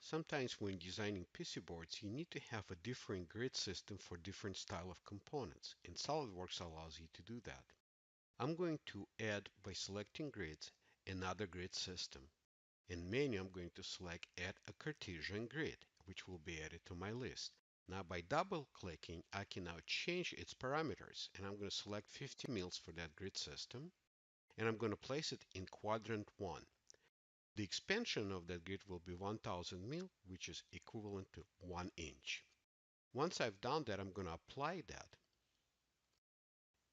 Sometimes when designing PC boards, you need to have a different grid system for different style of components, and SOLIDWORKS allows you to do that. I'm going to add, by selecting grids, another grid system. In menu, I'm going to select Add a Cartesian Grid, which will be added to my list. Now by double-clicking, I can now change its parameters, and I'm going to select 50 mils for that grid system, and I'm going to place it in quadrant 1. The expansion of that grid will be 1000 mil, which is equivalent to 1 inch. Once I've done that, I'm going to apply that.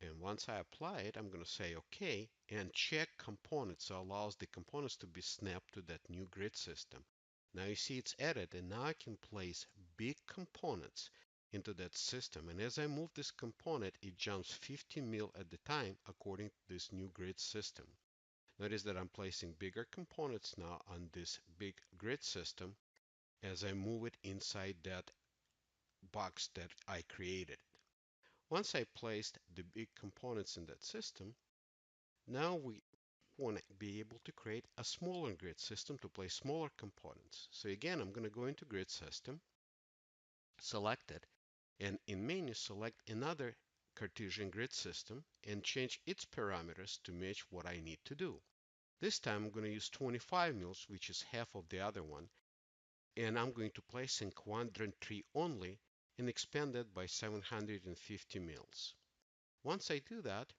And once I apply it, I'm going to say OK and check components. So it allows the components to be snapped to that new grid system. Now you see it's added, and now I can place big components into that system. And as I move this component, it jumps 50 mil at the time according to this new grid system. Notice that I'm placing bigger components now on this big grid system as I move it inside that box that I created. Once I placed the big components in that system, now we want to be able to create a smaller grid system to place smaller components. So again, I'm going to go into grid system, select it, and in menu select another Cartesian grid system and change its parameters to match what I need to do. This time I'm going to use 25 mils, which is half of the other one, and I'm going to place in quadrant 3 only and expand it by 750 mils. Once I do that,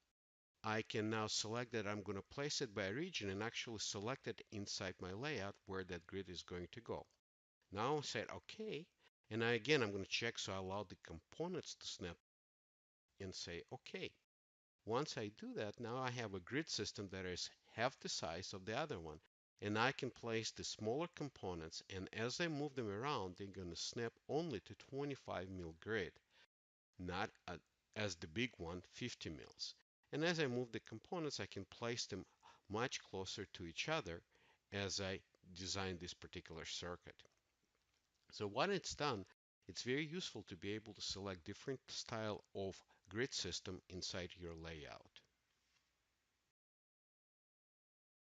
I can now select that I'm going to place it by region and actually select it inside my layout where that grid is going to go. Now I said OK, and again I'm going to check so I allow the components to snap and say OK. Once I do that, now I have a grid system that is half the size of the other one, and I can place the smaller components, and as I move them around, they're going to snap only to 25 mil grid, not as the big one, 50 mils. And as I move the components, I can place them much closer to each other as I design this particular circuit. So when it's done, it's very useful to be able to select different style of grid system inside your layout.